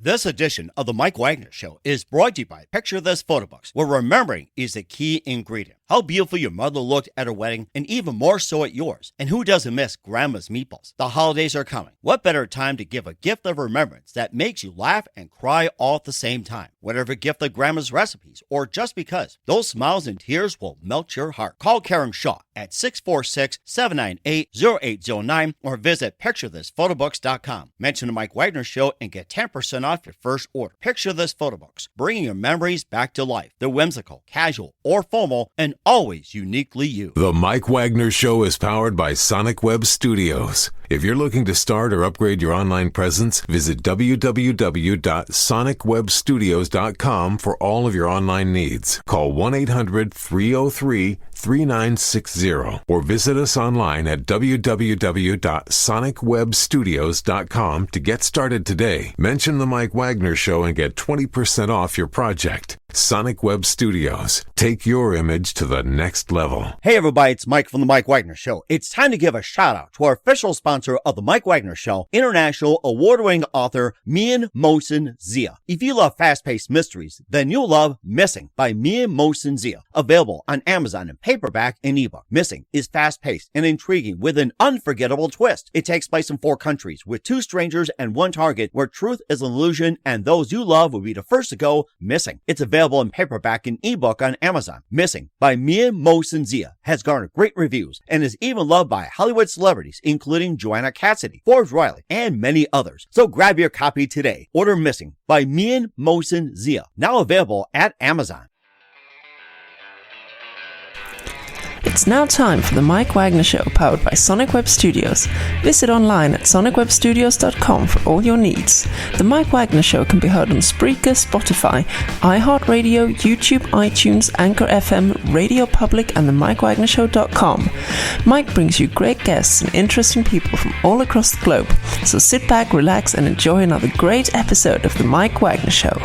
This edition of the Mike Wagner Show is brought to you by Picture This Photo Books, where remembering is the key ingredient. How beautiful your mother looked at her wedding, and even more so at yours. And who doesn't miss Grandma's meatballs? The holidays are coming. What better time to give a gift of remembrance that makes you laugh and cry all at the same time? Whatever gift of Grandma's recipes, or just because, those smiles and tears will melt your heart. Call Karen Shaw at 646-798-0809 or visit PictureThisPhotoBooks.com. Mention the Mike Wagner Show and get 10% off your first order. Picture This Photo Books, bringing your memories back to life. They're whimsical, casual, or formal, and always uniquely you. The Mike Wagner Show is powered by Sonic Web Studios. If you're looking to start or upgrade your online presence, visit www.sonicwebstudios.com for all of your online needs. Call 1-800-303-3960 or visit us online at www.sonicwebstudios.com to get started today. Mention the Mike Wagner Show and get 20% off your project. Sonic Web Studios. Take your image to the next level. Hey everybody, it's Mike from the Mike Wagner Show. It's time to give a shout out to our official sponsor of the Mike Wagner Show, international award-winning author Mian Mohsen Zia. If you love fast-paced mysteries, then you'll love Missing by Mian Mohsen Zia. Available on Amazon in paperback and ebook. Missing is fast-paced and intriguing with an unforgettable twist. It takes place in 4 countries with 2 strangers and 1 target where truth is an illusion and those you love will be the first to go missing. It's available in paperback and ebook on Amazon. Missing by Mian Mohsen Zia has garnered great reviews and is even loved by Hollywood celebrities including Joanna Cassidy, Forbes Riley, and many others. So grab your copy today. Order Missing by Mian Mohsen Zia, now available at Amazon. It's now time for the Mike Wagner Show, powered by Sonic Web Studios. Visit online at sonicwebstudios.com for all your needs. The Mike Wagner Show can be heard on Spreaker, Spotify, iHeartRadio, YouTube, iTunes, Anchor FM, Radio Public, and the MikeWagnerShow.com. Mike brings you great guests and interesting people from all across the globe. So sit back, relax, and enjoy another great episode of the Mike Wagner Show.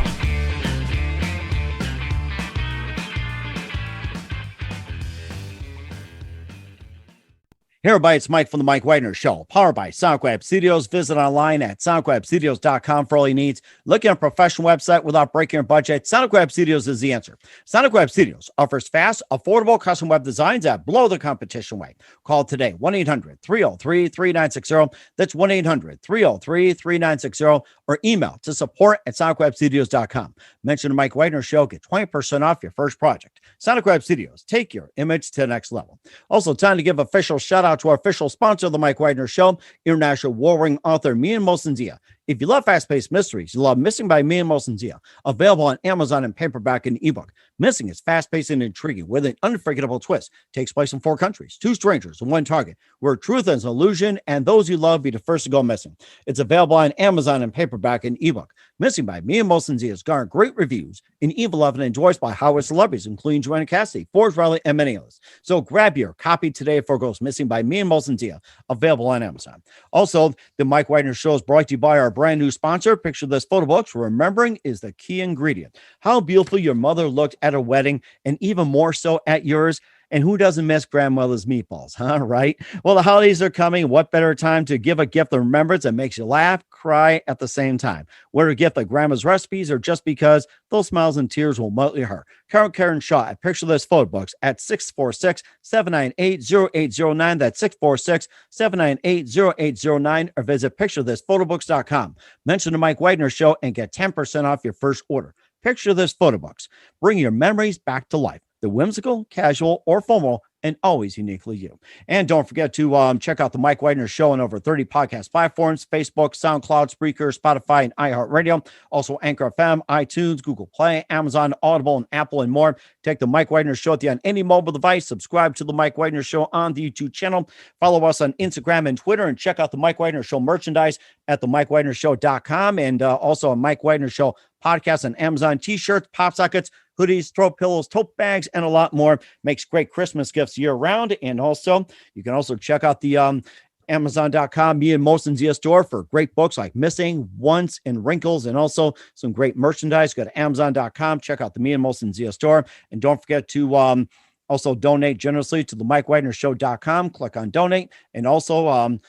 Hey everybody, it's Mike from the Mike Wagner Show, powered by Sonic Web Studios. Visit online at sonicwebstudios.com for all your needs. Looking at a professional website without breaking your budget? Sonic Web Studios is the answer. Sonic Web Studios offers fast, affordable custom web designs that blow the competition away. Call today, 1-800-303-3960. That's 1-800-303-3960, or email to support@sonicwebstudios.com. Mention the Mike Wagner Show, get 20% off your first project. Sonic Web Studios, take your image to the next level. Also, time to give official shout out to our official sponsor of the Mike Wagner Show, international warring author Mian Mohsen Zia. If you love fast-paced mysteries, you love Missing by Mian Mohsen Zia, available on Amazon in paperback and ebook. Missing is fast-paced and intriguing with an unforgettable twist. Takes place in 4 countries, 2 strangers, and 1 target, where truth is an illusion and those you love be the first to go missing. It's available on Amazon in paperback and ebook. Missing by Mian Mohsen Zia has garnered great reviews and even loved and enjoyed by Hollywood celebrities, including Joanna Cassidy, Forbes Riley, and many others. So grab your copy today for Goes Missing by Mian Mohsen Zia, available on Amazon. Also, the Mike Wagner Show is brought to you by our brand new sponsor, Picture This Photo Books. Remembering is the key ingredient. How beautiful your mother looked at her wedding, and even more so at yours. And who doesn't miss grandmother's meatballs, huh? Right? Well, the holidays are coming. What better time to give a gift of remembrance that makes you laugh, cry at the same time? Whether a gift like grandma's recipes or just because, those smiles and tears will melt your heart. Karen Shaw at Picture This Photo Books at 646-798-0809. That's 646-798-0809, or visit PictureThisPhotoBooks.com. Mention the Mike Wagner Show and get 10% off your first order. Picture This Photo Books. Bring your memories back to life. The whimsical, casual, or formal, and always uniquely you. And don't forget to check out the Mike Wagner Show on over 30 podcast platforms: Facebook, SoundCloud, Spreaker, Spotify, and iHeartRadio. Also Anchor FM, iTunes, Google Play, Amazon, Audible, and Apple, and more. Take the Mike Wagner Show on any mobile device. Subscribe to the Mike Wagner Show on the YouTube channel. Follow us on Instagram and Twitter, and check out the Mike Wagner Show merchandise at themikewagnershow.com, and also a Mike Wagner Show podcast on Amazon. T-shirts, pop sockets, hoodies, throw pillows, tote bags, and a lot more. Makes great Christmas gifts year round. And also, you can also check out the Amazon.com Mian Mohsen Zia store for great books like Missing, Once, and Wrinkles, and also some great merchandise. Go to Amazon.com, check out the Mian Mohsen Zia store, and don't forget to also donate generously to the MikeWagnerShow.com. Click on donate, and also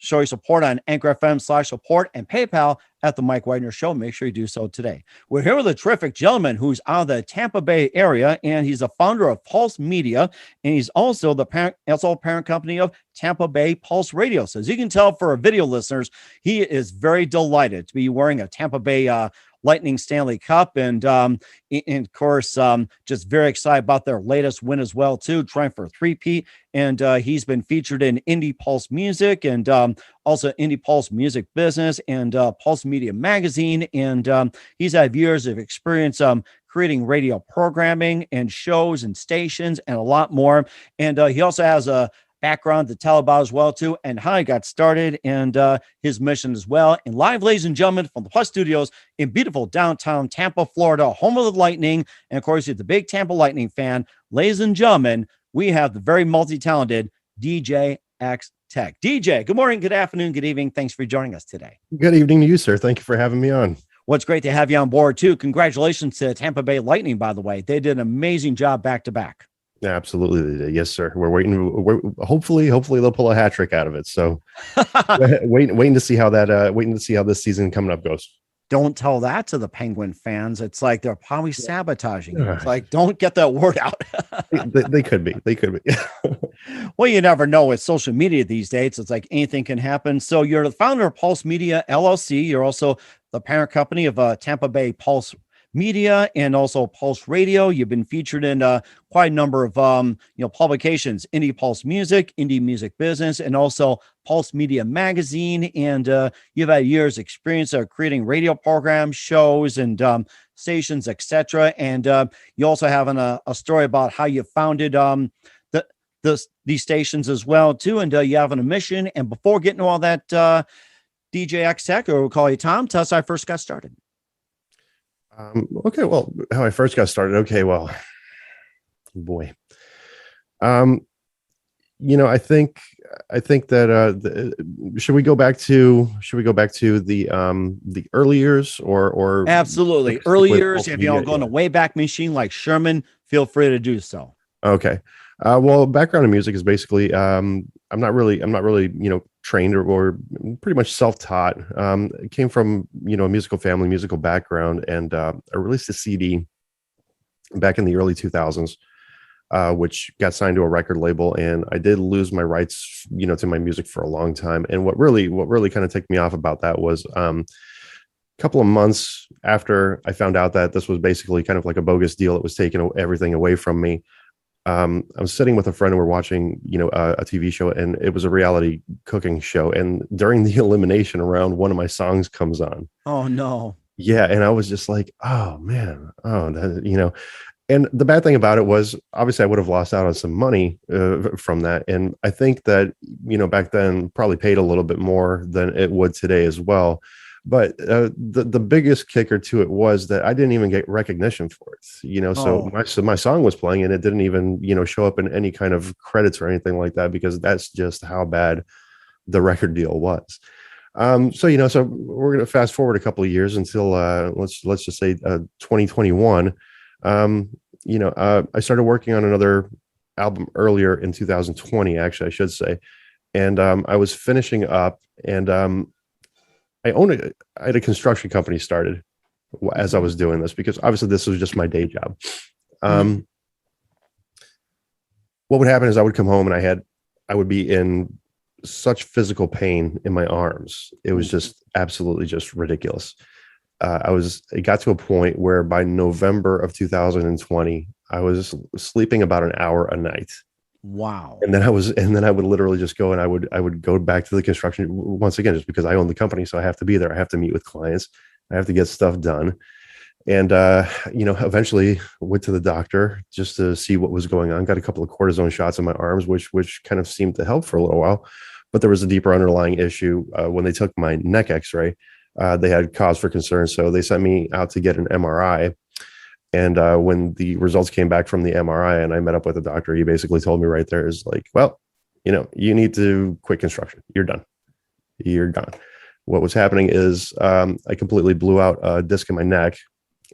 show your support on Anchor FM/support and PayPal at the Mike Wagner Show. Make sure you do so today. We're here with a terrific gentleman who's out of the Tampa Bay area, and he's a founder of Pulse Media, and he's also the parent company of Tampa Bay Pulse Radio. So as you can tell for our video listeners, he is very delighted to be wearing a Tampa Bay Lightning Stanley Cup, and of course, just very excited about their latest win as well, too, trying for a three-peat. And he's been featured in Indie Pulse Music and also Indie Pulse Music Business and Pulse Media Magazine. And he's had years of experience creating radio programming and shows and stations and a lot more. And he also has a background to tell about as well, too, and how he got started and his mission as well. And live, ladies and gentlemen, from the Plus Studios in beautiful downtown Tampa, Florida, home of the Lightning. And of course, you're the big Tampa Lightning fan. Ladies and gentlemen, we have the very multi-talented DJ X Tech. DJ, good morning, good afternoon, good evening. Thanks for joining us today. Good evening to you, sir. Thank you for having me on. Well, it's great to have you on board, too. Congratulations to Tampa Bay Lightning, by the way. They did an amazing job back to back. Absolutely, they did. Yes, sir. We're waiting. Hopefully they'll pull a hat trick out of it. So, waiting to see how this season coming up goes. Don't tell that to the Penguin fans. It's like they're probably sabotaging you. It's like, don't get that word out. They could be. Well, you never know with social media these days. It's like anything can happen. So you're the founder of Pulse Media LLC. You're also the parent company of Tampa Bay Pulse Media and also Pulse Radio. You've been featured in quite a number of publications: Indie Pulse Music, Indie Music Business, and also Pulse Media Magazine. And you've had years experience of creating radio programs, shows, and stations, etc. And you also have a story about how you founded these stations as well, too. And you have a mission. And before getting to all that, DJ X Tech, or we'll call you Tom, tell us how I first got started. Okay, well, how I first got started. Okay, well, boy, I think that should we go back to the early years or absolutely early years? If you're going a way back machine like Sherman, feel free to do so. Okay. Well, background in music is basically I'm not really trained or pretty much self-taught. It came from a musical family, musical background, and I released a CD back in the early 2000s, which got signed to a record label, and I did lose my rights to my music for a long time. And what really kind of ticked me off about that was a couple of months after I found out that this was basically kind of like a bogus deal, it was taking everything away from me. I was sitting with a friend and we're watching, a TV show, and it was a reality cooking show. And during the elimination round, one of my songs comes on. Oh no. Yeah. And I was just like, oh man. And the bad thing about it was obviously I would have lost out on some money from that. And I think that, back then probably paid a little bit more than it would today as well. But the biggest kicker to it was that I didn't even get recognition for it, So my song was playing and it didn't even, show up in any kind of credits or anything like that, because that's just how bad the record deal was. So we're going to fast forward a couple of years until let's just say 2021. I started working on another album earlier in 2020, actually, I should say. And I was finishing up, and I had a construction company started as I was doing this, because obviously this was just my day job. What would happen is I would come home and I would be in such physical pain in my arms. It was just absolutely just ridiculous. It got to a point where by November of 2020, I was sleeping about an hour a night. Wow. And then I would literally just go and I would go back to the construction once again, just because I own the company. So I have to be there. I have to meet with clients. I have to get stuff done. And, eventually went to the doctor just to see what was going on. Got a couple of cortisone shots in my arms, which kind of seemed to help for a little while, but there was a deeper underlying issue. When they took my neck x-ray, they had cause for concern. So they sent me out to get an MRI. And when the results came back from the MRI and I met up with the doctor, he basically told me right there is like, well, you need to quit construction. You're done. You're done. What was happening is I completely blew out a disc in my neck,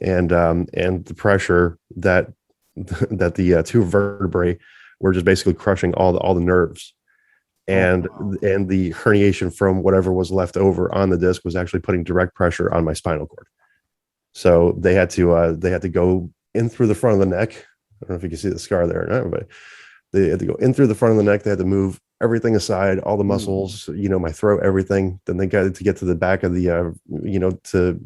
and the pressure that the two vertebrae were just basically crushing all the nerves. and wow. and the herniation from whatever was left over on the disc was actually putting direct pressure on my spinal cord. So they had to go in through the front of the neck. I don't know if you can see the scar there or not, but they had to go in through the front of the neck. They had to move everything aside, all the muscles, my throat, everything. Then they got to get to the back of the, to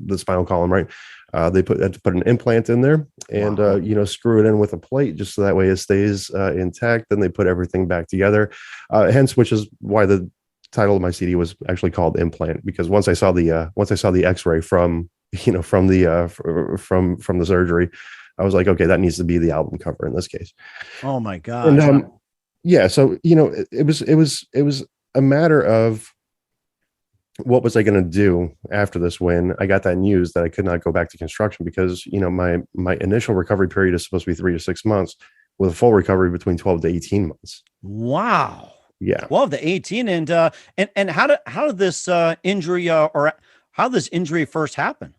the spinal column, right? They had to put an implant in there and, screw it in with a plate just so that way it stays intact. Then they put everything back together. Hence, which is why the title of my CD was actually called Implant, because once I saw the X-ray from the surgery, I was like, okay, that needs to be the album cover in this case. Oh my gosh. And so it was a matter of what was I going to do after this when I got that news that I could not go back to construction, because my initial recovery period is supposed to be 3 to 6 months, with a full recovery between 12 to 18 months. Wow. Yeah. 12 to 18. And how did this injury or how did this injury first happen?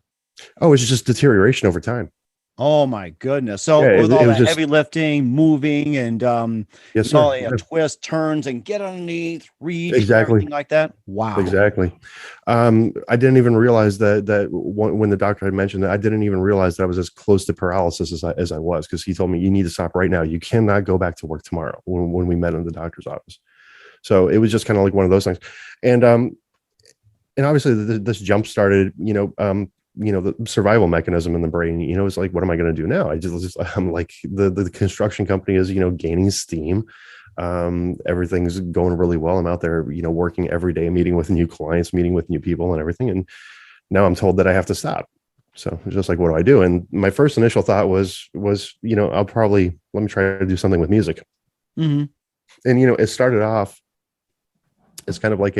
Oh, it's just deterioration over time. Oh my goodness. So Yeah, with all that just heavy lifting, moving, and yes, all sir. twists, turns, and get underneath, reach, Exactly. everything like that. Wow. Exactly. I didn't even realize that when the doctor had mentioned that, I didn't even realize that I was as close to paralysis as I was, because he told me, you need to stop right now. You cannot go back to work tomorrow, when we met in the doctor's office. So it was just kind of like one of those things. And obviously this jump started, the survival mechanism in the brain. It's like, what am I going to do now? I'm like, the construction company is, gaining steam. Everything's going really well. I'm out there, working every day, meeting with new clients, meeting with new people and everything. And now I'm told that I have to stop. So it's just like, what do I do? And my first initial thought was, let me try to do something with music. Mm-hmm. And, it started off as kind of like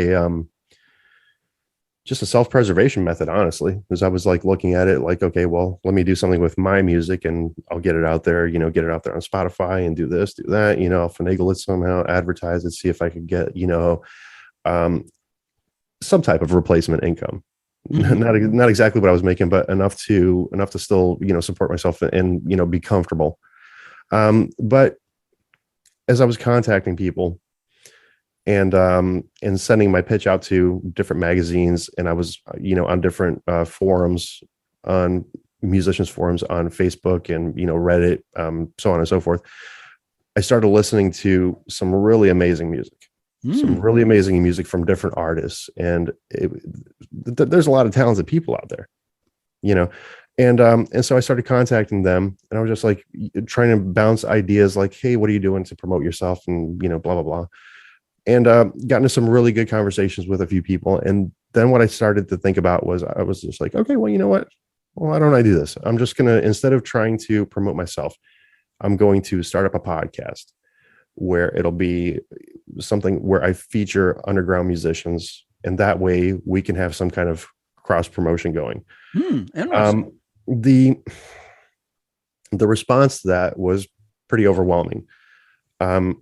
just a self-preservation method, honestly, because I was like looking at it like, okay, well, let me do something with my music and I'll get it out there, get it out there on Spotify and do this, do that, I'll finagle it somehow, advertise it, see if I could get, some type of replacement income. Mm-hmm. Not exactly what I was making, but enough to still, support myself and, be comfortable. But as I was contacting people and sending my pitch out to different magazines, and I was, on different forums, on musicians forums on Facebook and, Reddit, so on and so forth, I started listening to some really amazing music. Some really amazing music from different artists. And there's a lot of talented people out there, and so I started contacting them, and I was just like trying to bounce ideas like, hey, what are you doing to promote yourself? And, blah, blah, blah. And got into some really good conversations with a few people. And then what I started to think about was, I was just like, okay, well, you know what? Well, why don't I do this? I'm just going to, instead of trying to promote myself, I'm going to start up a podcast where it'll be something where I feature underground musicians. And that way we can have some kind of cross promotion going. Interesting. The response to that was pretty overwhelming. I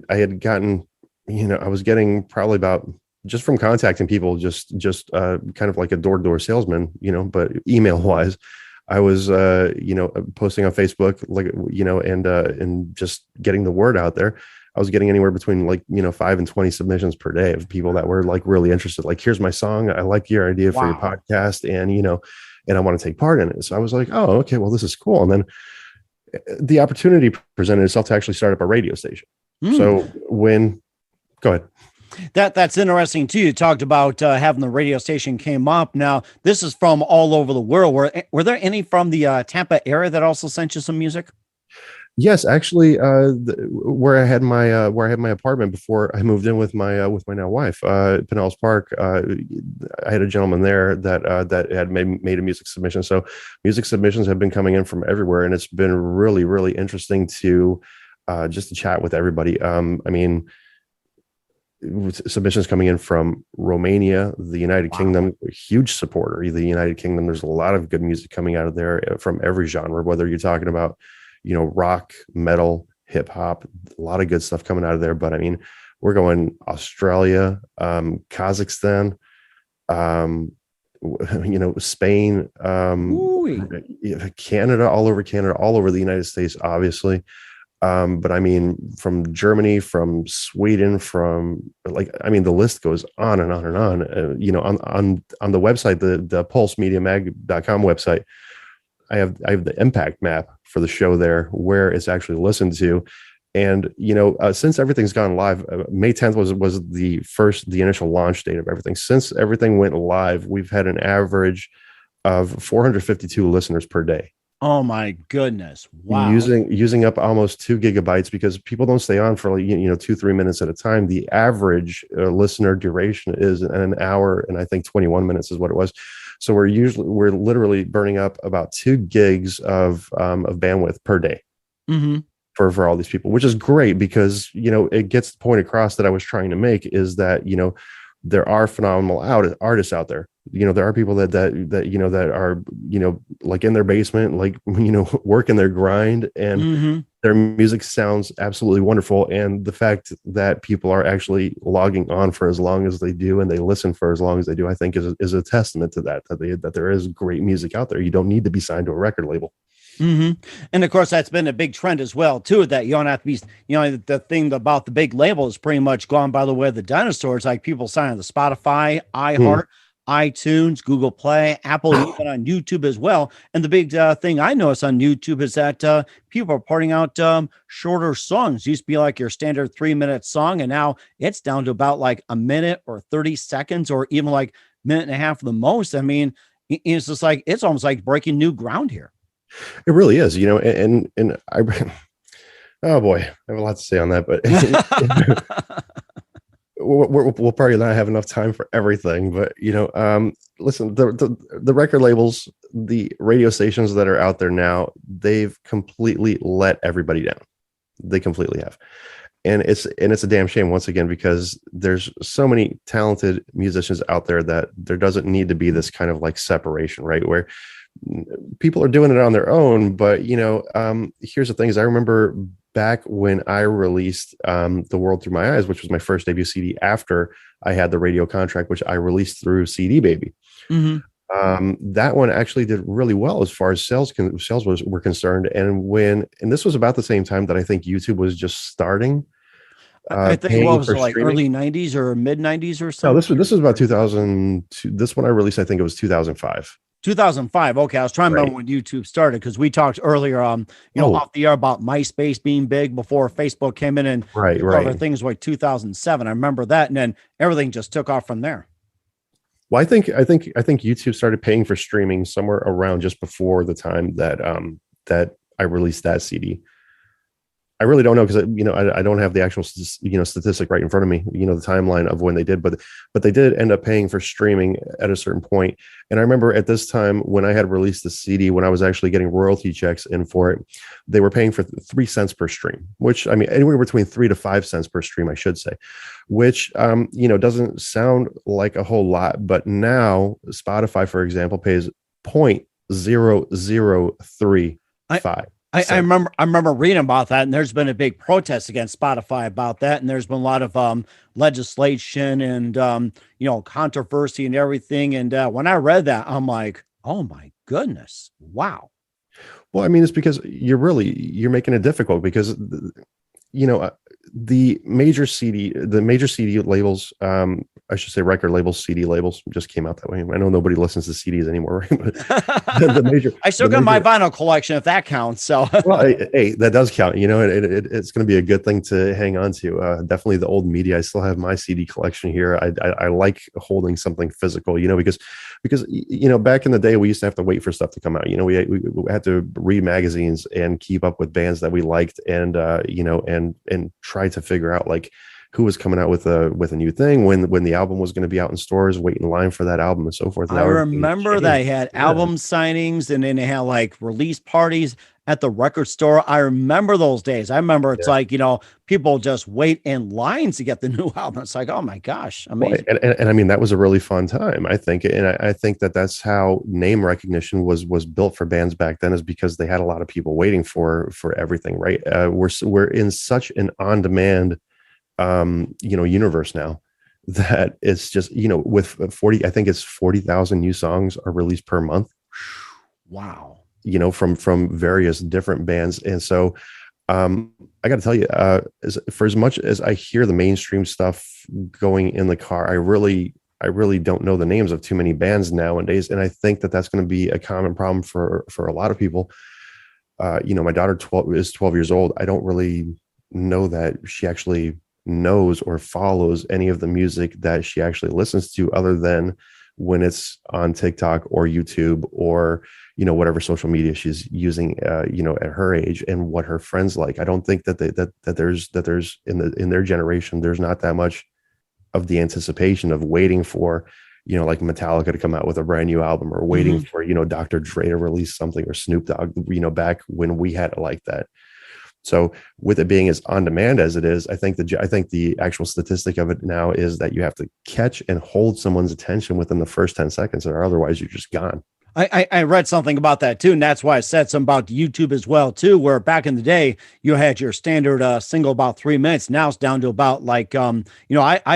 had gotten, I was getting probably about, just from contacting people, just kind of like a door-to-door salesman, but email wise, I was, posting on Facebook, like, and just getting the word out there. I was getting anywhere between 5 and 20 submissions per day of people that were like really interested. Like, here's my song. I like your idea for your podcast, and, and I want to take part in it. So I was like, oh, okay, well, this is cool. And then the opportunity presented itself to actually start up a radio station. So go ahead. That's interesting too. You talked about having the radio station came up. Now, this is from all over the world. Were there any from the Tampa area that also sent you some music? Yes, actually, where I had my apartment before I moved in with my now wife, Pinellas Park. I had a gentleman there that had made a music submission. So music submissions have been coming in from everywhere, and it's been really, really interesting to just to chat with everybody. Submissions coming in from Romania, the United Kingdom, a huge supporter. The United Kingdom, there's a lot of good music coming out of there from every genre, whether you're talking about, rock, metal, hip hop, a lot of good stuff coming out of there. But we're going Australia, Kazakhstan, Spain, Canada, all over the United States, obviously. But I mean, from Germany, from Sweden, from like, I mean, the list goes on and on and on. On the website, the pulsemediamag.com website, I have the impact map for the show there, where it's actually listened to. And since everything's gone live, May 10th was the initial launch date of everything. Since everything went live, we've had an average of 452 listeners per day. Oh my goodness. Wow. Using up almost 2 gigabytes, because people don't stay on for 2-3 minutes at a time. The average listener duration is an hour, and I think 21 minutes is what it was. So we're literally burning up about 2 gigs of bandwidth per day. Mm-hmm. For all these people, which is great, because it gets the point across that I was trying to make, is that there are phenomenal artists out there. There are people that are like in their basement, like working their grind, and Mm-hmm. their music sounds absolutely wonderful. And the fact that people are actually logging on for as long as they do, and they listen for as long as they do, I think is a testament to that there is great music out there. You don't need to be signed to a record label. Mm-hmm. And of course, that's been a big trend as well, too, that you don't have to be, the thing about the big label is pretty much gone by the way of the dinosaurs. Like people sign on to Spotify, iHeart, iTunes, Google Play, Apple, even on YouTube as well. And the big thing I noticed on YouTube is that people are putting out shorter songs. It used to be like your standard 3-minute song, and now it's down to about like a minute or 30 seconds, or even like minute and a half the most. I mean, it's just like, it's almost like breaking new ground here. It really is, and I, oh boy, I have a lot to say on that, but we'll probably not have enough time for everything. But listen, the record labels, the radio stations that are out there now, they've completely let everybody down. They completely have, and it's a damn shame, once again, because there's so many talented musicians out there that there doesn't need to be this kind of like separation, right? Where people are doing it on their own. But here's the thing: is I remember back when I released The World Through My Eyes, which was my first debut CD after I had the radio contract, which I released through CD Baby. Mm-hmm. That one actually did really well as far as sales were concerned. And this was about the same time that I think YouTube was just starting. I think what was it, like streaming. early 90s or mid 90s or something? No, this was about 2002. This one I released, I think it was 2005. 2005. Okay, I was trying to remember when YouTube started, because we talked earlier, off the air about MySpace being big before Facebook came in, and right. things like 2007. I remember that, and then everything just took off from there. Well, I think YouTube started paying for streaming somewhere around just before the time that that I released that CD. I really don't know, because I don't have the actual statistic right in front of me, the timeline of when they did, but they did end up paying for streaming at a certain point. And I remember at this time, when I had released the CD, when I was actually getting royalty checks in for it, they were paying for 3 cents per stream, which, I mean, anywhere between 3 to 5 cents per stream, I should say, which doesn't sound like a whole lot. But now Spotify, for example, pays 0.0035. I remember reading about that, and there's been a big protest against Spotify about that, and there's been a lot of legislation and controversy and everything. And when I read that, I'm like, oh my goodness, wow. Well, I mean, it's because you're making it difficult, because the major CD labels, I should say record labels, CD labels just came out that way. I know nobody listens to CDs anymore, right? But I still got my vinyl collection, if that counts. So, well, hey, that does count. It's going to be a good thing to hang on to. Definitely the old media. I still have my CD collection here. I like holding something physical, because back in the day, we used to have to wait for stuff to come out. We had to read magazines and keep up with bands that we liked, and and try to figure out like who was coming out with a new thing, when the album was going to be out in stores, wait in line for that album and so forth. I remember they had album signings, and then they had like release parties at the record store. I remember those days. I remember it's like, people just wait in lines to get the new album. It's like, oh my gosh, amazing. Well, and I mean, that was a really fun time, I think. And I think that's how name recognition was built for bands back then, is because they had a lot of people waiting for everything, right? We're in such an on-demand universe now, that it's just, with 40, I think it's 40,000 new songs are released per month. Wow. From various different bands. And so I got to tell you, for as much as I hear the mainstream stuff going in the car, I really don't know the names of too many bands nowadays, and I think that that's going to be a common problem for a lot of people. My daughter is 12 years old. I don't really know that she actually knows or follows any of the music that she actually listens to, other than when it's on TikTok or YouTube or whatever social media she's using at her age and what her friends like. I don't think that there's in their generation, there's not that much of the anticipation of waiting for like Metallica to come out with a brand new album, or waiting for Dr. Dre to release something, or Snoop Dogg, back when we had it like that. So with it being as on demand as it is, I think the actual statistic of it now is that you have to catch and hold someone's attention within the first 10 seconds, or otherwise you're just gone. I read something about that too, and that's why I said something about YouTube as well too, where back in the day you had your standard single about 3 minutes. Now it's down to about I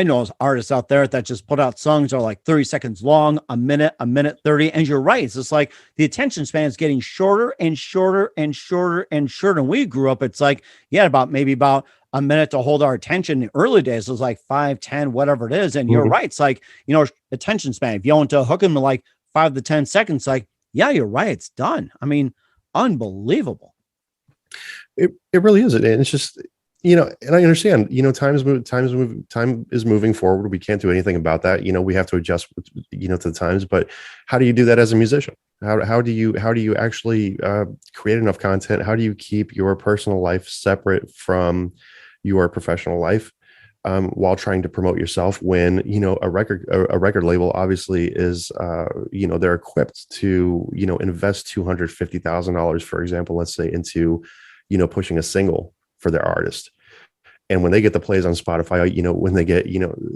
know artists out there that just put out songs that are like 30 seconds long, a minute 30. And you're right, it's just like the attention span is getting shorter and shorter and shorter and shorter. And we grew up, it's like maybe about a minute to hold our attention. In the early days it was like 5, 10, whatever it is. And you're right, it's like attention span, if you want to hook them to like 5 to 10 seconds, like, yeah, you're right, it's done. I mean, unbelievable. It really is. And it's just, and I understand, time is moving forward. We can't do anything about that. We have to adjust, to the times. But how do you do that as a musician? How do you actually create enough content? How do you keep your personal life separate from your professional life, while trying to promote yourself, when a record label obviously is they're equipped to invest $250,000, for example, let's say, into pushing a single for their artist. And when they get the plays on Spotify, when they get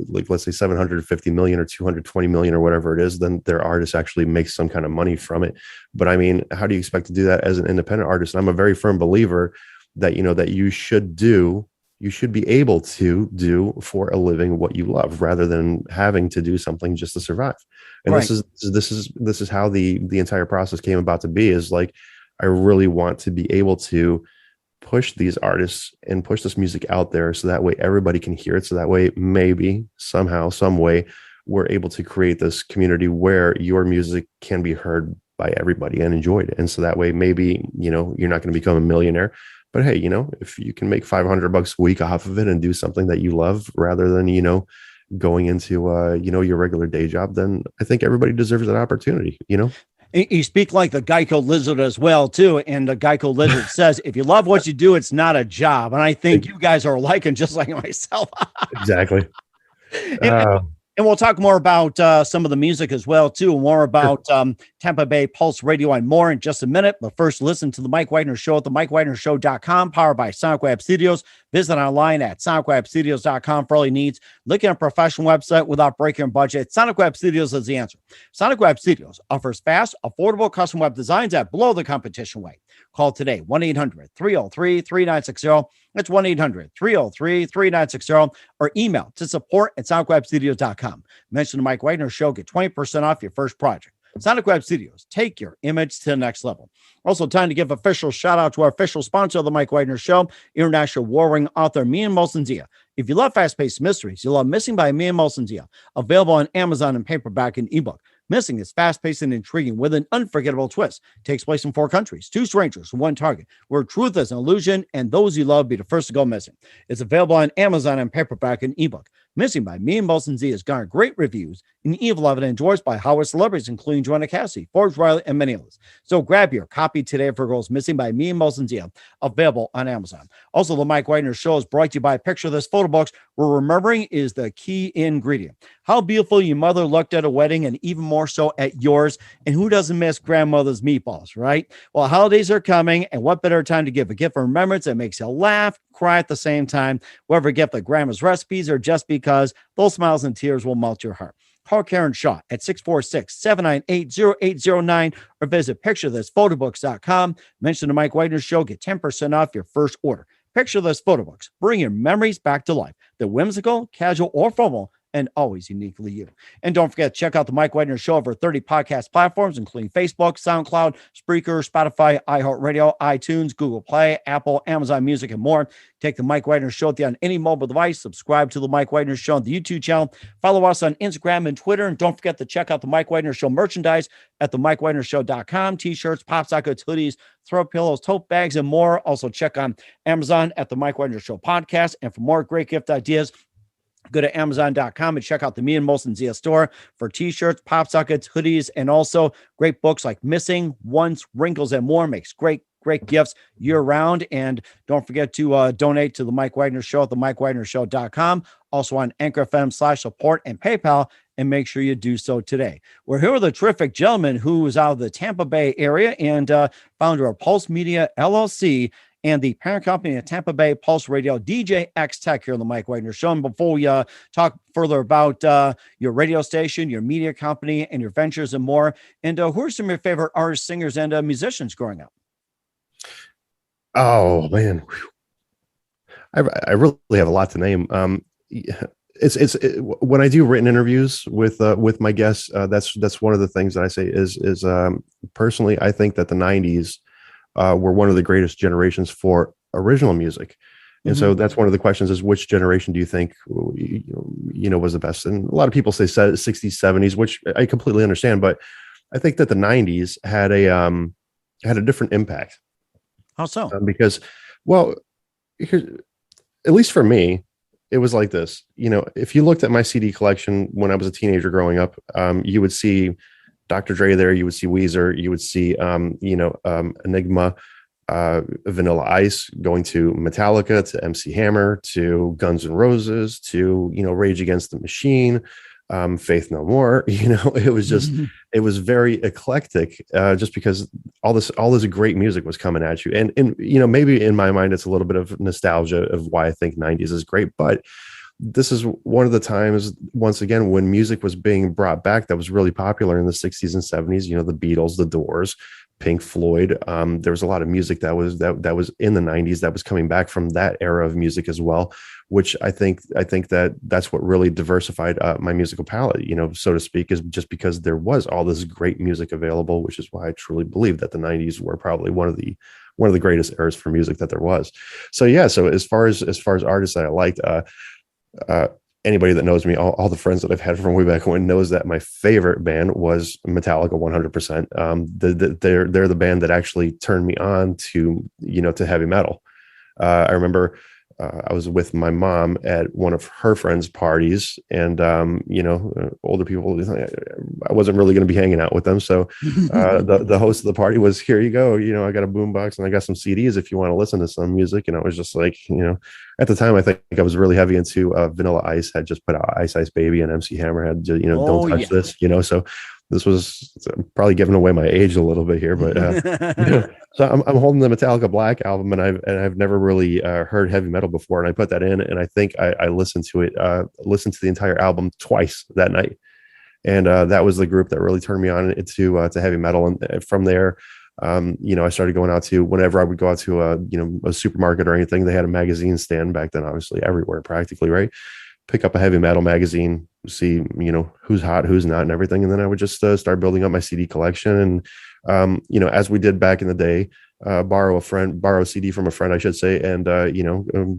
like, let's say 750 million or 220 million or whatever it is, then their artist actually makes some kind of money from it. But I mean, how do you expect to do that as an independent artist? And I'm a very firm believer that that you should be able to do for a living what you love, rather than having to do something just to survive. And right. This is how the entire process came about to be, is like, I really want to be able to push these artists and push this music out there, so that way everybody can hear it. So that way, maybe somehow, some way, we're able to create this community where your music can be heard by everybody and enjoyed. And so that way, maybe, you're not going to become a millionaire, but hey, if you can make $500 a week off of it and do something that you love, rather than, going into, your regular day job, then I think everybody deserves that opportunity, You speak like the Geico Lizard as well, too. And the Geico Lizard says, if you love what you do, it's not a job. And I think you guys are liking just like myself. Exactly. And we'll talk more about some of the music as well, too. More about Tampa Bay Pulse Radio and more in just a minute. But first, listen to the Mike Wagner Show at themikewagnershow.com, powered by Sonic Web Studios. Visit online at sonicwebstudios.com for all your needs. Look at a professional website without breaking your budget. Sonic Web Studios is the answer. Sonic Web Studios offers fast, affordable custom web designs that blow the competition away. Call today, 1-800-303-3960. That's 1-800-303-3960, or email to support@sonicwebstudios.com. Mention the Mike Wagner Show, get 20% off your first project. Sonic Web Studios, take your image to the next level. Also, time to give official shout out to our official sponsor of the Mike Wagner Show, international warring author Mian Molson-Zia. If you love fast-paced mysteries, you'll love Missing by Mian Molson-Zia, available on Amazon in paperback and ebook. Missing is fast-paced and intriguing with an unforgettable twist. Takes place in 4 countries, 2 strangers, 1 target, where truth is an illusion and those you love be the first to go missing. It's available on Amazon in paperback and ebook. Missing by Mian Molson-Zia has garnered great reviews and evil evidence endorsed by Howard celebrities, including Joanna Cassidy, Forbes Riley, and many others. So grab your copy today for Girls Missing by Mian Molson-Zia, available on Amazon. Also, the Mike Wagner Show is brought to you by Picture This Photo Books, where remembering is the key ingredient. How beautiful your mother looked at a wedding, and even more so at yours. And who doesn't miss grandmother's meatballs, right? Well, holidays are coming, and what better time to give a gift of remembrance that makes you laugh, cry at the same time, whether a gift of grandma's recipes or just because those smiles and tears will melt your heart. Call Karen Shaw at 646-798-0809 or visit picturethisphotoBooks.com. Mention the Mike Wagner Show, get 10% off your first order. Picture This Photo Books. Bring your memories back to life. They're whimsical, casual, or formal, and always uniquely you. And don't forget, check out the Mike Wagner Show over 30 podcast platforms, including Facebook, SoundCloud, Spreaker, Spotify, iHeartRadio, iTunes, Google Play, Apple, Amazon Music, and more. Take the Mike Wagner Show on any mobile device. Subscribe to the Mike Wagner Show on the YouTube channel. Follow us on Instagram and Twitter. And don't forget to check out the Mike Wagner Show merchandise at themikewagnershow.com. T-shirts, pop sockets, hoodies, throw pillows, tote bags, and more. Also check on Amazon at the Mike Wagner Show podcast. And for more great gift ideas, go to Amazon.com and check out the Me and Molson Zia store for T-shirts, pop sockets, hoodies, and also great books like Missing, Once, Wrinkles, and More. Makes great gifts year round. And don't forget to donate to the Mike Wagner Show at themikewagnershow.com. Also on Anchor FM/support and PayPal. And make sure you do so today. We're here with a terrific gentleman who is out of the Tampa Bay area and founder of Pulse Media LLC and the parent company of Tampa Bay Pulse Radio, DJ X Tech, here on the Mike Wagner Show. And before we talk further about your radio station, your media company, and your ventures and more, and who are some of your favorite artists, singers, and musicians growing up? Oh man, I really have a lot to name. It's when I do written interviews with my guests, that's one of the things that I say is personally, I think that the 90s were one of the greatest generations for original music. And so that's one of the questions is which generation do you think, was the best? And a lot of people say 60s, 70s, which I completely understand, but I think that the 90s had a different impact. How so? Because, well, at least for me, it was like this. If you looked at my CD collection when I was a teenager growing up, you would see Dr. Dre there, you would see Weezer, you would see, Enigma, Vanilla Ice, going to Metallica, to MC Hammer, to Guns N' Roses, to, Rage Against the Machine, Faith No More. It was just, it was very eclectic, just because all this great music was coming at you. And, maybe in my mind, it's a little bit of nostalgia of why I think 90s is great, but this is one of the times, once again, when music was being brought back that was really popular in the 60s and 70s, the Beatles, the Doors, Pink Floyd. There was a lot of music that was in the 90s that was coming back from that era of music as well, which I think that's what really diversified my musical palette, so to speak, is just because there was all this great music available, which is why I truly believe that the 90s were probably one of the greatest eras for music that there was. So yeah, so as far as artists that I liked, anybody that knows me, all the friends that I've had from way back when knows that my favorite band was Metallica 100%. They're the band that actually turned me on to heavy metal. I remember I was with my mom at one of her friends' parties, and older people, I wasn't really going to be hanging out with them. So the host of the party was, "Here you go. I got a boombox and I got some CDs if you want to listen to some music." And I was just like, at the time, I think I was really heavy into Vanilla Ice had just put out Ice Ice Baby, and MC Hammer had, Don't Touch This, So this was probably giving away my age a little bit here, but so I'm holding the Metallica Black album, and I've never really heard heavy metal before, and I put that in, and I think I listened to the entire album twice that night, and that was the group that really turned me on to heavy metal, and from there, I started going out to, whenever I would go out to a supermarket or anything, they had a magazine stand back then, obviously everywhere practically, right? Pick up a heavy metal magazine, see, who's hot, who's not, and everything. And then I would just start building up my CD collection. And, as we did back in the day, borrow a CD from a friend, I should say, and,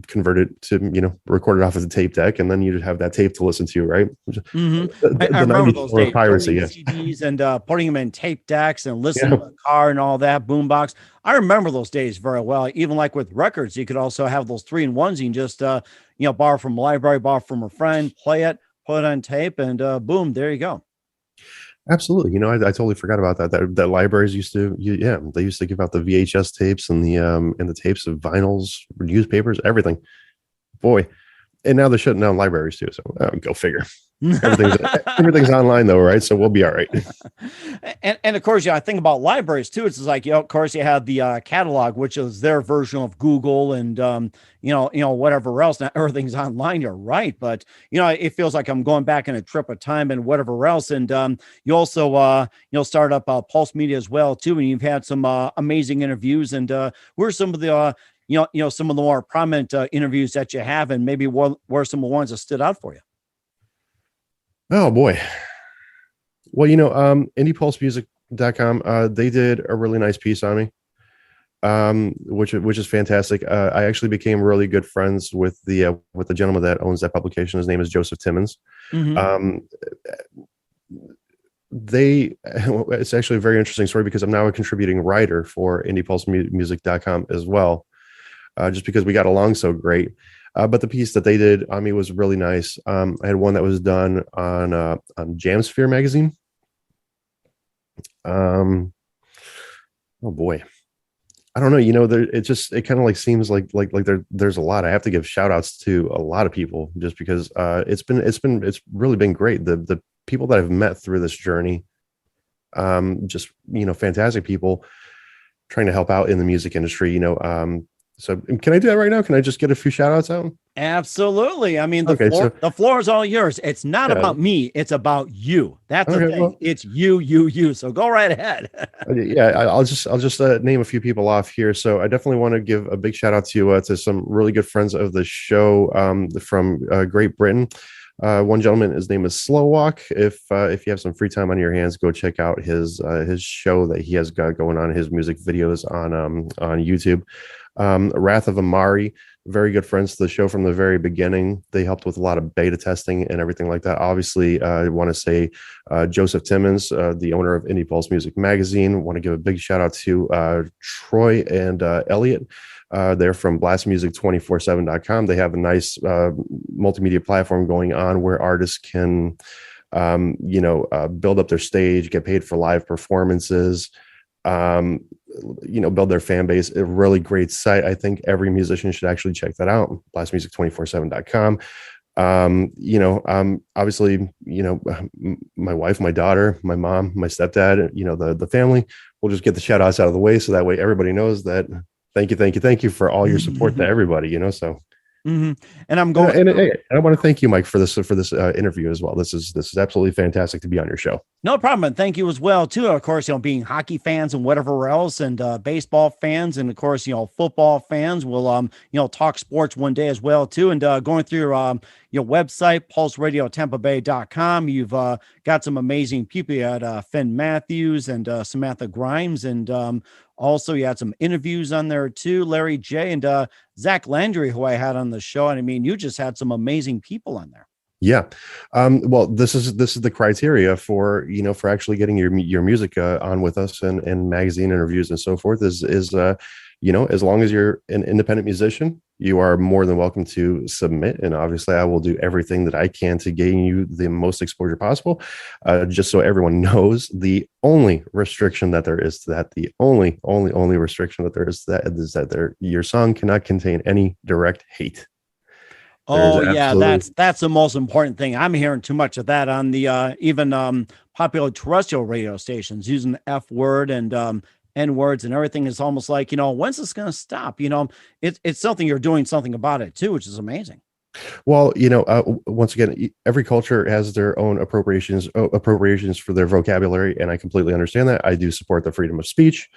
convert it to, record it off as a tape deck. And then you'd have that tape to listen to, right? I remember those days, piracy, yes. CDs and putting them in tape decks and listening to the car and all that, boombox. I remember those days very well. Even like with records, you could also have those 3-in-1s. You can just, borrow from a library, borrow from a friend, play it, put it on tape, and boom, there you go. Absolutely. I totally forgot about that libraries used to, they used to give out the VHS tapes and the tapes of vinyls, newspapers, everything. Boy. And now they're shutting down libraries too. So go figure. Everything's online though, right? So we'll be all right. And of course, I think about libraries too. It's like, of course, you have the catalog, which is their version of Google and whatever else. Now everything's online. You're right, but it feels like I'm going back in a trip of time and whatever else. And you also start up Pulse Media as well too, and you've had some amazing interviews. And who are some of the some of the more prominent interviews that you have, and maybe what were some of the ones that stood out for you? Oh boy. Well, indiepulsemusic.com, they did a really nice piece on me, which is fantastic. I actually became really good friends with the gentleman that owns that publication. His name is Joseph Timmons. Mm-hmm. Um, it's actually a very interesting story because I'm now a contributing writer for indiepulsemusic.com as well, just because we got along so great. But the piece that they did on me was really nice. I had one that was done on Jamsphere magazine. Oh boy, I don't know. It kind of like seems like there's a lot. I have to give shout outs to a lot of people just because it's really been great. The people that I've met through this journey, just fantastic people trying to help out in the music industry. So can I do that right now? Can I just get a few shout outs out? Absolutely. I mean, Okay, the floor is all yours. It's not Yeah. about me. It's about you. That's the Okay, thing. well- It's you. So go right ahead. Yeah, I'll just name a few people off here. So I definitely want to give a big shout out to some really good friends of the show, from Great Britain. One gentleman, his name is Slow Walk. If you have some free time on your hands, go check out his show that he has got going on, his music videos on YouTube. Wrath of Amari, very good friends to the show from the very beginning. They helped with a lot of beta testing and everything like that. Obviously, I want to say Joseph Timmons, the owner of Indie Pulse Music Magazine. Want to give a big shout out to Troy and Elliot. They're from blastmusic247.com. They have a nice multimedia platform going on where artists can build up their stage, get paid for live performances, build their fan base. A really great site. I think every musician should actually check that out. blastmusic247.com. Obviously, my wife, my daughter, my mom, my stepdad, the family, we'll just get the shout outs out of the way. So that way everybody knows that thank you for all your support to everybody, so. Mm-hmm. And I'm going. And I want to thank you, Mike, for this interview as well. This is absolutely fantastic to be on your show. No problem. And thank you as well, too. Of course, being hockey fans and whatever else, and baseball fans, and of course, football fans will, talk sports one day as well, too. And going through your website, pulseradiotampabay.com, you've got some amazing people. You had Finn Matthews and Samantha Grimes, and also you had some interviews on there, too. Larry J. and Zach Landry, who I had on the show. And I mean, you just had some amazing people on there. Yeah. Well, this is the criteria for actually getting your music on with us and magazine interviews and so forth is as long as you're an independent musician, you are more than welcome to submit. And obviously I will do everything that I can to gain you the most exposure possible. Just so everyone knows, the only restriction that there is to that, the only restriction that there is to that is that your song cannot contain any direct hate. Oh yeah, that's the most important thing. I'm hearing too much of that on the even popular terrestrial radio stations using the F word and N words and everything. Is almost like, when's this going to stop? It's something you're doing something about it too, which is amazing. Well, once again, every culture has their own appropriations for their vocabulary, and I completely understand that. I do support the freedom of speech.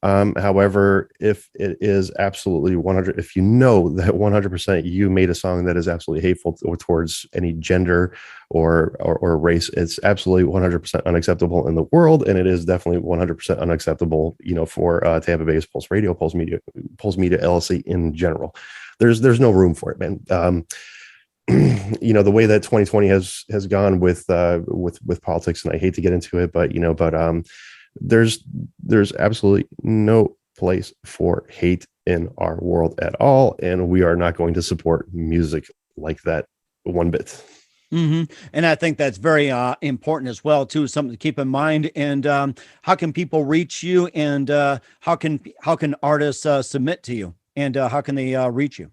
However, if it is absolutely 100, if you know that 100% you made a song that is absolutely hateful towards any gender or race, it's absolutely 100% unacceptable in the world, and it is definitely 100% unacceptable, for Tampa Bay's Pulse Radio, Pulse Media LLC in general. There's no room for it, man. The way that 2020 has gone with politics, and I hate to get into it, but there's absolutely no place for hate in our world at all, and we are not going to support music like that one bit. Mm-hmm. And I think that's very important as well, too. Something to keep in mind. And how can people reach you? And how can artists submit to you? And how can they reach you?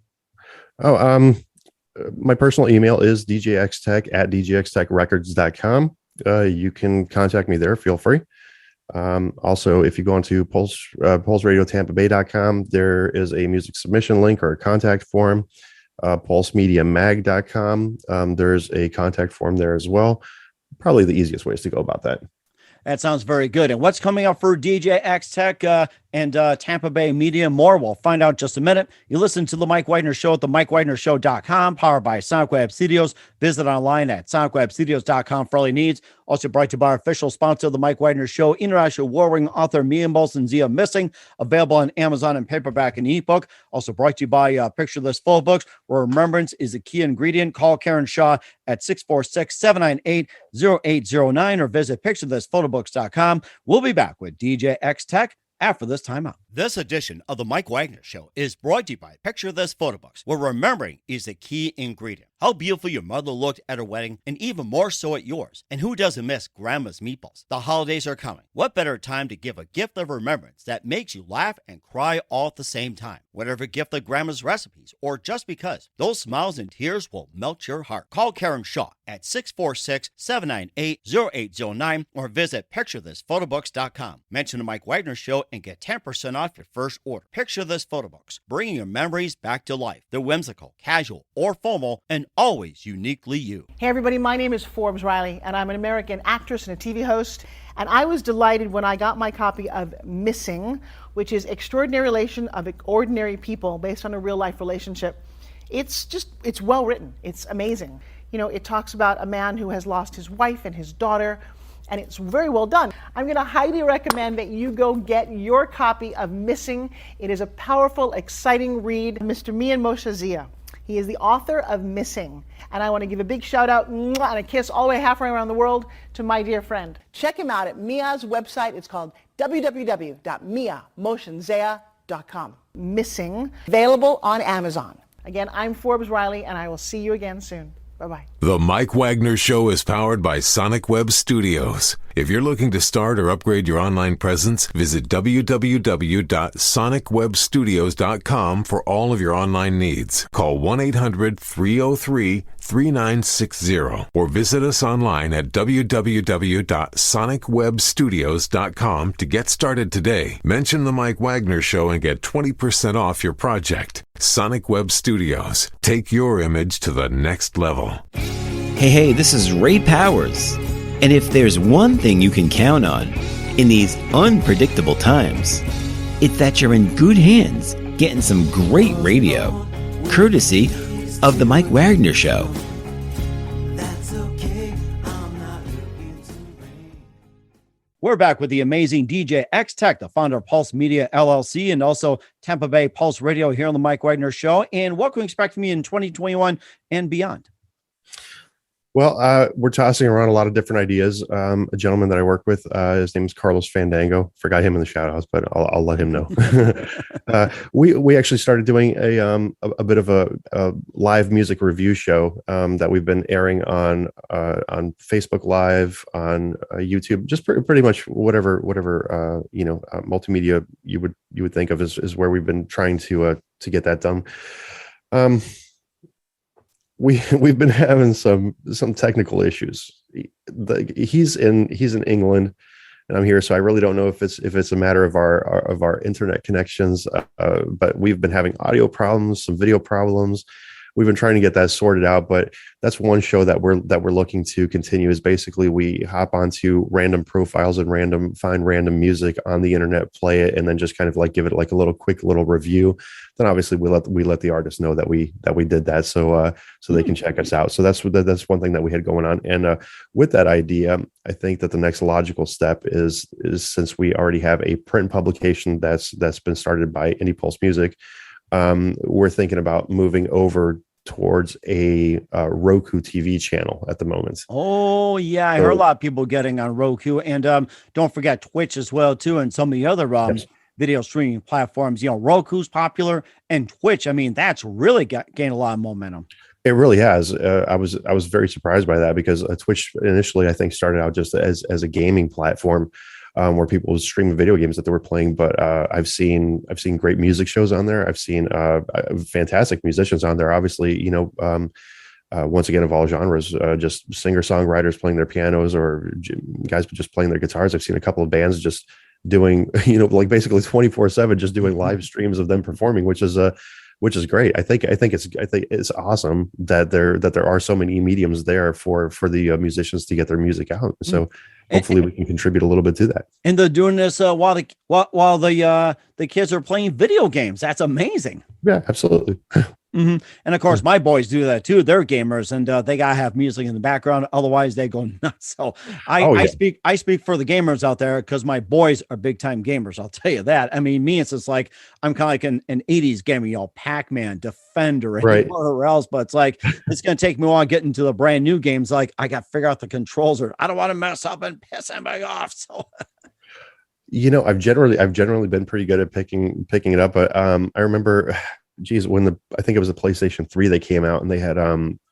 My personal email is djxtech@djxtechrecords.com. You can contact me there. Feel free. Also, if you go onto pulseradiotampabay.com, there is a music submission link or a contact form. pulsemediamag.com, there's a contact form there as well. Probably the easiest ways to go about that. That sounds very good. And what's coming up for DJ X Tech and Tampa Bay media. More, we'll find out in just a minute. You listen to The Mike Wagner Show at themikewagnershow.com, powered by Sonic Web Studios. Visit online at sonicwebstudios.com for all your needs. Also brought to you by our official sponsor of The Mike Wagner Show, international award-winning author Mia Molson Zia Missing, available on Amazon in paperback and ebook. Also brought to you by Picture This Photo Books, where remembrance is a key ingredient. Call Karen Shaw at 646-798-0809 or visit picturethisphotobooks.com. We'll be back with DJ X Tech after this timeout. This edition of the Mike Wagner Show is brought to you by Picture This Photo Books, where remembering is the key ingredient. How beautiful your mother looked at her wedding, and even more so at yours. And who doesn't miss Grandma's meatballs? The holidays are coming. What better time to give a gift of remembrance that makes you laugh and cry all at the same time? Whatever gift of Grandma's recipes, or just because, those smiles and tears will melt your heart. Call Karen Shaw at 646-798-0809 or visit picturethisphotobooks.com. Mention the Mike Wagner Show and get 10% off your first order. Picture This Photo Books, bringing your memories back to life. They're whimsical, casual, or formal, and always uniquely you. Hey everybody, my name is Forbes Riley, and I'm an American actress and a TV host. And I was delighted when I got my copy of Missing, which is Extraordinary Relation of Ordinary People based on a real life relationship. It's well written. It's amazing. You know, it talks about a man who has lost his wife and his daughter, and it's very well done. I'm going to highly recommend that you go get your copy of Missing. It is a powerful, exciting read. Mr. Mian Moshe Zia. He is the author of Missing. And I want to give a big shout out and a kiss all the way halfway around the world to my dear friend. Check him out at Mia's website. It's called www.miamotionsea.com. Missing, available on Amazon. Again, I'm Forbes Riley, and I will see you again soon. Bye-bye. The Mike Wagner Show is powered by Sonic Web Studios. If you're looking to start or upgrade your online presence, visit www.sonicwebstudios.com for all of your online needs. Call 1-800-303-3960 or visit us online at www.sonicwebstudios.com to get started today. Mention the Mike Wagner Show and get 20% off your project. Sonic Web Studios. Take your image to the next level. Hey, this is Ray Powers. And if there's one thing you can count on in these unpredictable times, it's that you're in good hands getting some great radio, courtesy of The Mike Wagner Show. We're back with the amazing DJ X Tech, the founder of Pulse Media LLC, and also Tampa Bay Pulse Radio here on the Mike Wagner Show. And what can we expect from you in 2021 and beyond? Well, we're tossing around a lot of different ideas. A gentleman that I work with, his name is Carlos Fandango. Forgot him in the shout outs, but I'll let him know. We actually started doing a bit of a live music review show that we've been airing on Facebook Live, on YouTube, just pretty much whatever multimedia you would think of is where we've been trying to get that done. We've been having some technical issues. He's in England, and I'm here, so I really don't know if it's a matter of our internet connections. But we've been having audio problems, some video problems. We've been trying to get that sorted out, but that's one show that we're looking to continue. Is basically we hop onto random profiles and find random music on the internet, play it, and then just kind of like give it like a quick little review. Then obviously we let the artist know that we did that, so they can check us out. So that's one thing that we had going on. And with that idea, I think that the next logical step is since we already have a print publication that's been started by Indie Pulse Music, we're thinking about moving over towards a Roku TV channel at the moment. Oh yeah, I heard a lot of people getting on Roku, and don't forget Twitch as well too, and some of the other Yes. video streaming platforms. You know, Roku's popular, and Twitch. I mean, that's really gained a lot of momentum. It really has. I was very surprised by that because Twitch initially I think started out just as a gaming platform. Where people would stream video games that they were playing, but I've seen great music shows on there. I've seen fantastic musicians on there. Obviously, once again of all genres, just singer songwriters playing their pianos or guys just playing their guitars. I've seen a couple of bands just doing like basically 24/7, just doing live streams of them performing, which is great. I think it's awesome that there are so many mediums there for the musicians to get their music out. So hopefully we can contribute a little bit to that. And they're doing this while the kids are playing video games. That's amazing. Yeah, absolutely. And of course, my boys do that too. They're gamers, and they gotta have music in the background. Otherwise, they go nuts. So I speak for the gamers out there because my boys are big time gamers. I'll tell you that. I mean, me, it's just like I'm kind of like an '80s gamer, Pac-Man, Defender, and whatever else. But it's like it's gonna take me a while to get into the brand new games. Like I got to figure out the controls, or I don't want to mess up and piss anybody off. So. I've generally been pretty good at picking it up, but I remember, when I think it was the PlayStation 3 that came out, and they had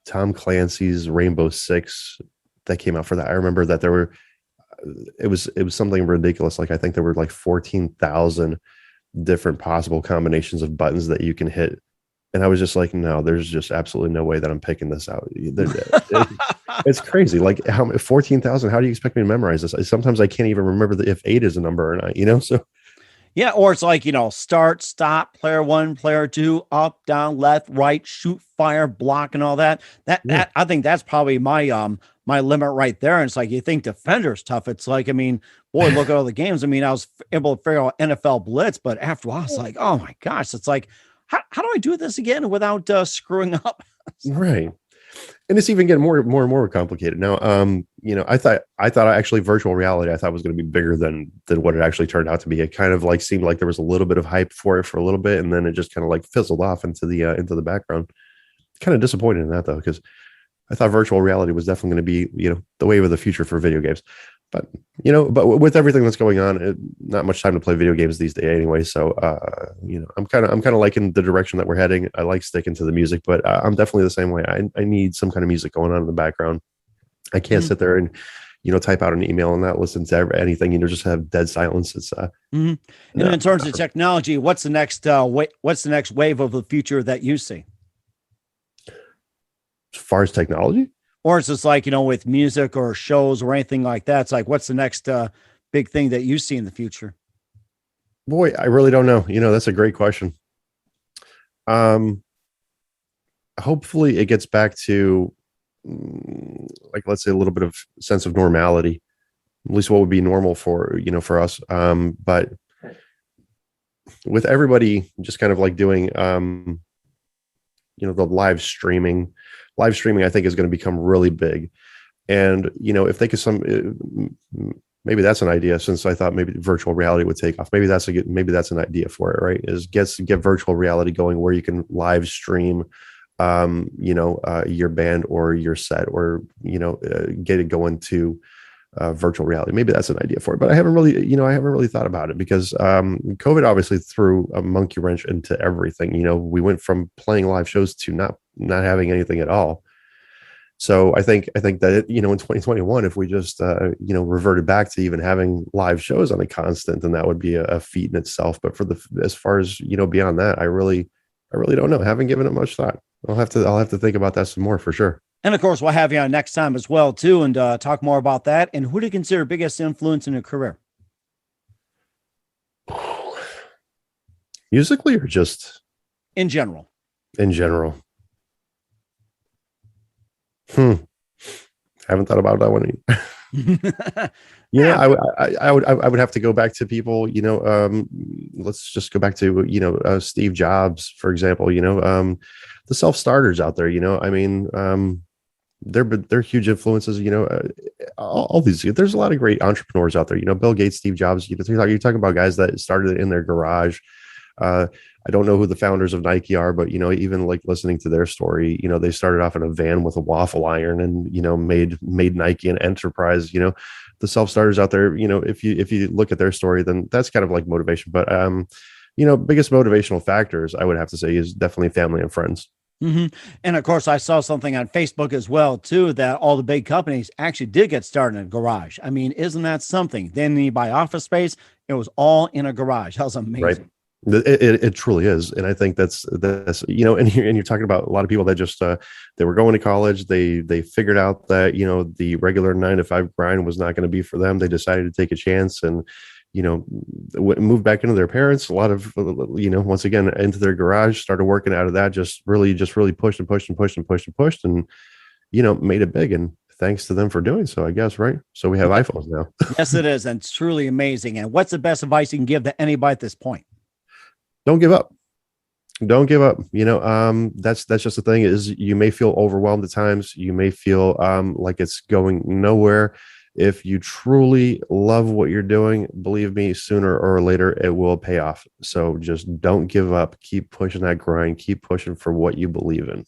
Tom Clancy's Rainbow Six that came out for that. I remember that it was something ridiculous. Like I think there were like 14,000 different possible combinations of buttons that you can hit. And I was just like, no, there's just absolutely no way that I'm picking this out. It's crazy. Like 14,000, how do you expect me to memorize this? Sometimes I can't even remember if 8 is a number or not, so. Yeah, or it's like, start, stop, player 1, player 2, up, down, left, right, shoot, fire, block, and all that. That I think that's probably my my limit right there. And it's like, you think Defender's tough. It's like, I mean, boy, look at all the games. I mean, I was able to figure out NFL Blitz, but after a while, it's like, oh my gosh, it's like, how do I do this again without screwing up? Right. And it's even getting more and more complicated now. I thought actually virtual reality I thought was going to be bigger than what it actually turned out to be. It kind of like seemed like there was a little bit of hype for it for a little bit, and then it just kind of like fizzled off into the background. Kind of disappointed in that though, because I thought virtual reality was definitely going to be the wave of the future for video games. But with everything that's going on, not much time to play video games these days anyway. So I'm kind of liking the direction that we're heading. I like sticking to the music, but I'm definitely the same way. I need some kind of music going on in the background. I can't sit there and type out an email and not listen to anything. Just have dead silence. It's And in terms of technology, what's the next wave of the future that you see? As far as technology? Or it's just like, with music or shows or anything like that. It's like, what's the next big thing that you see in the future? Boy, I really don't know. That's a great question. Hopefully it gets back to let's say a little bit of sense of normality, at least what would be normal for us. But with everybody just kind of like doing, the live streaming, I think is going to become really big. And, if they could maybe that's an idea, since I thought maybe virtual reality would take off. Maybe that's an idea for it, right? Is get virtual reality going where you can live stream, your band or your set, or, get it going to virtual reality. Maybe that's an idea for it, but I haven't really thought about it because COVID obviously threw a monkey wrench into everything. We went from playing live shows to not having anything at all. So I think that in 2021, if we just reverted back to even having live shows on a constant, then that would be a feat in itself. But as far as beyond that, I really don't know. Haven't given it much thought. I'll have to think about that some more for sure. And of course, we'll have you on next time as well too, and talk more about that. And who do you consider biggest influence in your career? Musically or just in general? In general. Haven't thought about that one. I would have to go back to people. Let's just go back to Steve Jobs, for example. The self-starters out there. They're huge influences. All these. There's a lot of great entrepreneurs out there. Bill Gates, Steve Jobs. You're talking about guys that started in their garage. I don't know who the founders of Nike are, but even like listening to their story, they started off in a van with a waffle iron and made Nike an enterprise. The self-starters out there, if you look at their story, then that's kind of like motivation. But biggest motivational factors I would have to say is definitely family and friends. Mm-hmm. And of course, I saw something on Facebook as well too, that all the big companies actually did get started in a garage. I mean, isn't that something? Then they buy office space. It was all in a garage. That was amazing. Right. It truly is. And I think that's, and you're talking about a lot of people that just, they were going to college. They figured out that, the regular 9-to-5 grind was not going to be for them. They decided to take a chance and, moved back into their parents. A lot of, once again, into their garage, started working out of that, just really pushed and made it big. And thanks to them for doing so, I guess, right? So we have iPhones now. Yes, it is. And it's truly amazing. And what's the best advice you can give to anybody at this point? Don't give up. Don't give up. That's just the thing, is you may feel overwhelmed at times. You may feel like it's going nowhere. If you truly love what you're doing, believe me, sooner or later it will pay off. So just don't give up. Keep pushing that grind. Keep pushing for what you believe in.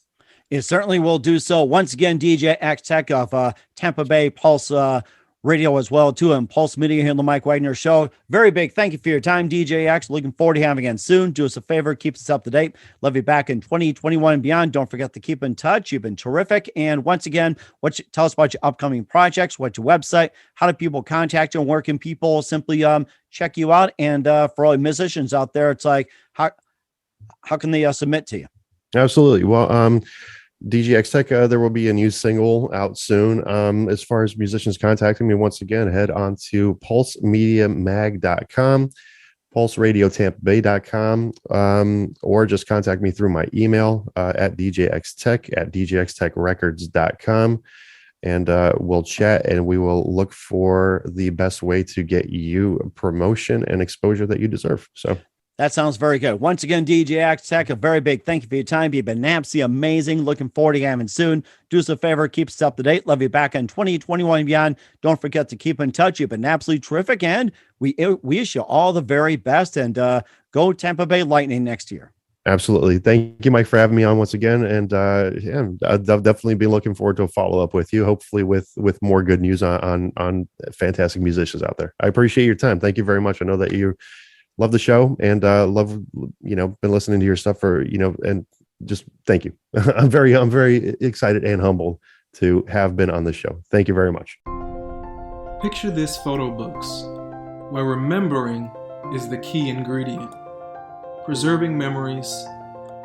It certainly will do so. Once again, DJ X Tech of Tampa Bay Pulse Radio as well, too, and Pulse Media here on the Mike Wagner Show. Very big thank you for your time, DJ X. Looking forward to having you again soon. Do us a favor, keep us up to date. Love you back in 2021 and beyond. Don't forget to keep in touch. You've been terrific. And once again, tell us about your upcoming projects, what's your website, how do people contact you, and where can people simply check you out? And for all the musicians out there, it's like, how can they submit to you? Absolutely. Well, DJ X Tech, there will be a new single out soon. As far as musicians contacting me, once again, head on to pulsemediamag.com, pulseradiotempabay.com, or just contact me through my email at djxtech@djxtechrecords.com. And we'll chat, and we will look for the best way to get you promotion and exposure that you deserve. So that sounds very good. Once again, DJ X Tech, a very big thank you for your time. You've been absolutely amazing. Looking forward to having soon. Do us a favor, keep us up to date. Love you back in 2021 and beyond. Don't forget to keep in touch. You've been absolutely terrific, and we wish you all the very best. And go Tampa Bay Lightning next year. Absolutely. Thank you, Mike, for having me on once again. And I'll definitely be looking forward to a follow-up with you, hopefully with more good news on fantastic musicians out there. I appreciate your time. Thank you very much. I know that you love the show, and love, been listening to your stuff for, and just thank you. I'm very excited and humbled to have been on the show. Thank you very much. Picture this photo books, where remembering is the key ingredient. Preserving memories,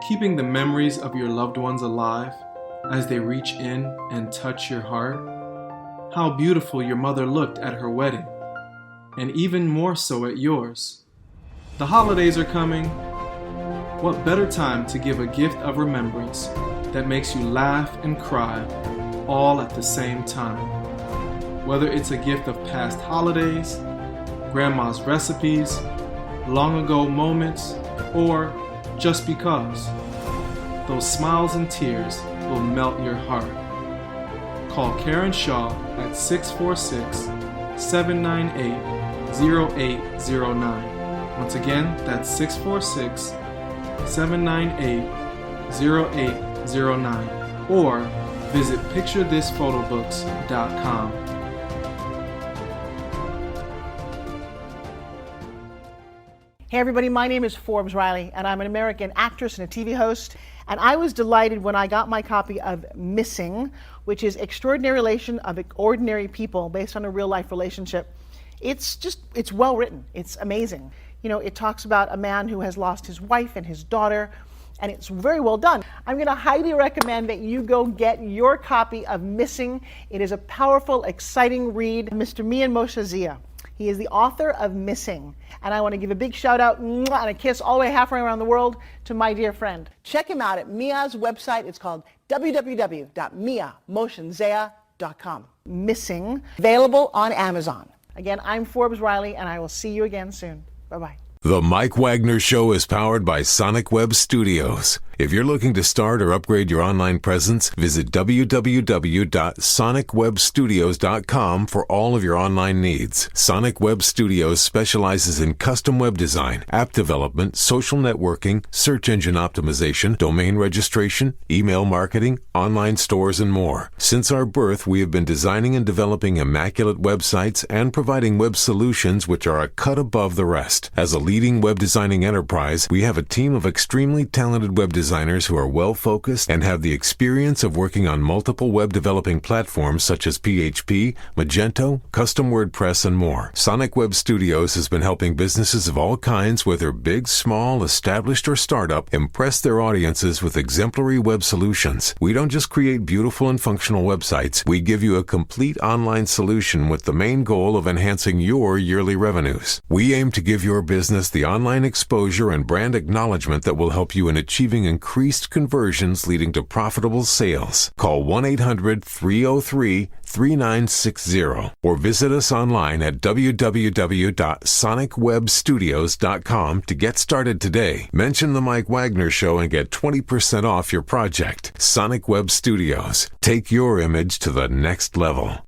keeping the memories of your loved ones alive as they reach in and touch your heart. How beautiful your mother looked at her wedding, and even more so at yours. The holidays are coming. What better time to give a gift of remembrance that makes you laugh and cry all at the same time? Whether it's a gift of past holidays, grandma's recipes, long ago moments, or just because, those smiles and tears will melt your heart. Call Karen Shaw at 646-798-0809. Once again, that's 646-798-0809, or visit picturethisphotoBooks.com. Hey everybody, my name is Forbes Riley, and I'm an American actress and a TV host. And I was delighted when I got my copy of Missing, which is Extraordinary Relation of Ordinary People, based on a real life relationship. It's well written. It's amazing. It talks about a man who has lost his wife and his daughter, and it's very well done. I'm going to highly recommend that you go get your copy of Missing. It is a powerful, exciting read. Mr. Mian Moshe Zia. He is the author of Missing. And I want to give a big shout out and a kiss all the way halfway around the world to my dear friend. Check him out at Mia's website. It's called www.miamotionzea.com. Missing, available on Amazon. Again, I'm Forbes Riley, and I will see you again soon. Bye-bye. The Mike Wagner Show is powered by Sonic Web Studios. If you're looking to start or upgrade your online presence, visit www.sonicwebstudios.com for all of your online needs. Sonic Web Studios specializes in custom web design, app development, social networking, search engine optimization, domain registration, email marketing, online stores, and more. Since our birth, we have been designing and developing immaculate websites and providing web solutions which are a cut above the rest. As a leading web designing enterprise, we have a team of extremely talented web designers who are well-focused and have the experience of working on multiple web developing platforms such as PHP, Magento, Custom WordPress, and more. Sonic Web Studios has been helping businesses of all kinds, whether big, small, established, or startup, impress their audiences with exemplary web solutions. We don't just create beautiful and functional websites. We give you a complete online solution with the main goal of enhancing your yearly revenues. We aim to give your business business the online exposure and brand acknowledgement that will help you in achieving increased conversions leading to profitable sales. Call 1-800-303-3960 or visit us online at www.sonicwebstudios.com to get started today. Mention the Mike Wagner Show and get 20% off your project. Sonic Web Studios. Take your image to the next level.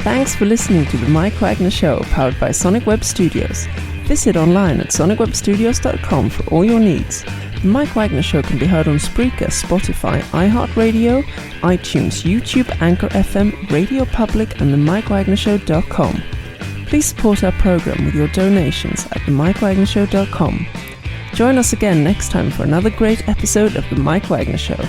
Thanks for listening to the Mike Wagner Show, powered by Sonic Web Studios. Visit online at sonicwebstudios.com for all your needs. The Mike Wagner Show can be heard on Spreaker, Spotify, iHeartRadio, iTunes, YouTube, Anchor FM, Radio Public, and themikewagnershow.com. Please support our program with your donations at themikewagnershow.com. Join us again next time for another great episode of The Mike Wagner Show.